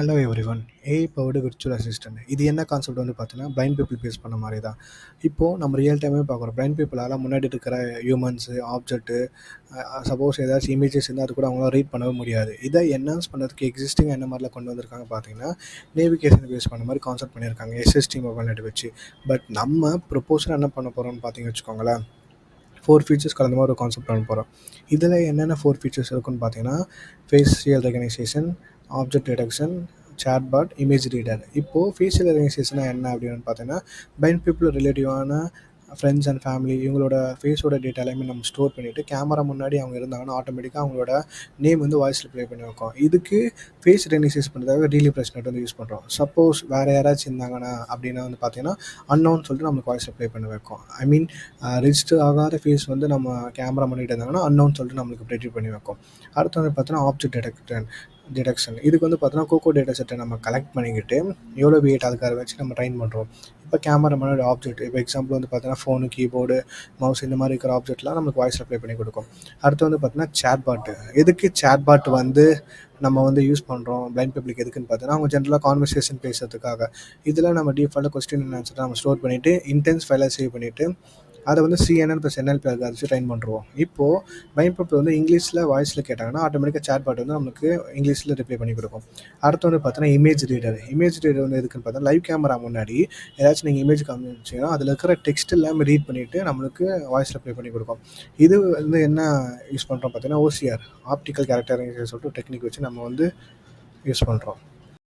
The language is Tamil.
Hello everyone. AI powered virtual assistant. இது என்ன கான்செப்ட் வந்து பார்த்தீங்கன்னா, பிளைண்ட் பீப்பிள் பேஸ் பண்ண மாரி தான். இப்போது நம்ம ரியல் டைமே பார்க்குறோம். பிளைண்ட் பீப்பிளால முன்னாடி இருக்கிற ஹியூமன்ஸு, ஆப்ஜெக்ட்டு, சப்போஸ் ஏதாச்சும் இமேஜஸ் இருந்தால் அது கூட அவங்களால ரீட் பண்ணவே முடியாது. இதை என்ஹான்ஸ் பண்ணுறதுக்கு எக்ஸிஸ்டிங் என்ன மாதிரிலாம் கொண்டு வந்திருக்காங்க பார்த்தீங்கன்னா, நேவிகேஷன் பேஸ் பண்ண மாதிரி கான்செப்ட் பண்ணியிருக்காங்க எஸ்எஸ்டி மொபைல் நெட் வச்சு. பட் நம்ம ப்ரொப்போஸலாக என்ன பண்ண போகிறோம்னு பார்த்தீங்கன்னு வச்சுக்கோங்களேன், 4 ஃபீச்சர்ஸ் கலந்த மாதிரி ஒரு கான்செப்ட் பண்ண போகிறோம். இதில் என்னென்ன 4 ஃபீச்சர்ஸ் இருக்குன்னு பார்த்தீங்கன்னா, facial recognition, object detection, chatbot, image reader. இப்போது ஃபேஷியல் ரெகனைசேஷனா என்ன அப்படின்னு பார்த்தீங்கன்னா, பிளைண்ட் பீப்புள் ரிலேட்டிவான ஃப்ரெண்ட்ஸ் அண்ட் ஃபேமிலி இவங்களோட ஃபேஸோட டேட்டா எல்லாமே நம்ம ஸ்டோர் பண்ணிவிட்டு கேமரா முன்னாடி அவங்க இருந்தாங்கன்னா ஆட்டோமேட்டிக்காக அவங்களோட நேம் வந்து வாய்ஸில் ப்ளே பண்ணி வைக்கும். இதுக்கு ஃபேஸ் ரெகனைசேஸ் பண்ணுறதுக்காக டீலி ப்ரெஸ் நெட் வந்து யூஸ் பண்ணுறோம். சப்போஸ் வேறு யாராச்சும் இருந்தாங்கன்னா அப்படின்னா வந்து பார்த்தீங்கன்னா அன்னோன்னு சொல்லிட்டு நம்மளுக்கு வாய்ஸில் ப்ளே பண்ணி வைக்கும். ஐ மீன் ரிஜிஸ்டர் ஆகாத ஃபேஸ் வந்து நம்ம கேமரா பண்ணிட்டு இருந்தாங்கன்னா அன்னோன்னு சொல்லிட்டு நம்மளுக்கு ப்ரெடிக்ட் பண்ணி வைக்கும். அடுத்து வந்து பார்த்தீங்கன்னா ஆப்ஜெக்ட் டிடெக்ஷன். இதுக்கு வந்து பார்த்தீங்கன்னா கோகோ டேட்டா செட்டை நம்ம கலெக்ட் பண்ணிக்கிட்டு எவ்வளோ வெயிட் அதுக்காக வச்சு நம்ம ட்ரைன் பண்ணுறோம். இப்போ கேமரா முன்னாடி ஆப்ஜெக்ட், இப்போ எக்ஸாம்பிள் வந்து பார்த்தீங்கன்னா ஃபோனு, கீபோர்டு, மவுஸ் இந்த மாதிரி இருக்கிற ஆப்ஜெக்ட்லாம் நமக்கு வாய்ஸில் ப்ளே பண்ணி கொடுக்கும். அடுத்து வந்து பார்த்தீங்கன்னா சேட்பாட்டு. எதுக்கு சேட்பாட் வந்து நம்ம வந்து யூஸ் பண்ணுறோம் பிளைண்ட் பப்ளிக் எதுக்குன்னு பார்த்தீங்கன்னா, அவங்க ஜென்ரலாக கான்வர்சேஷன் பேசுறதுக்காக. இதில் நம்ம டிஃபால்ட்டாக கொஸ்டின் அண்ட் ஆன்சர் நம்ம ஸ்டோர் பண்ணிவிட்டு இன்டென்ஸ் ஃபைலாக சேவ் பண்ணிவிட்டு அதை வந்து CNN + NLP வச்சு ட்ரைன் பண்ணுறோம். இப்போது பிளைண்ட் பீப்பிள் வந்து இங்கிலீஷில் வாய்ஸில் கேட்டாங்கன்னா ஆட்டோமேட்டிக்காக சேட்பாட் வந்து நமக்கு இங்கிலீஷில் ரிப்ளை பண்ணி கொடுக்கும். அடுத்து வந்து பார்த்தீங்கன்னா இமேஜ் ரீடர். இமேஜ் ரீடர் வந்து எதுக்குன்னு பார்த்தா, லைவ் கேமரா முன்னாடி ஏதாச்சும் நீங்கள் இமேஜ் காமிச்சிங்கன்னா அதில் இருக்கிற டெக்ஸ்ட் எல்லாமே ரீட் பண்ணிவிட்டு நம்மளுக்கு வாய்ஸில் ப்ளே பண்ணி கொடுக்கும். இது வந்து என்ன யூஸ் பண்ணுறோம் பார்த்தீங்கன்னா, OCR, ஆப்டிக்கல் கேரக்டரைசேஷன் சொல்லிட்டு டெக்னிக் வச்சு நம்ம வந்து யூஸ் பண்ணுறோம்.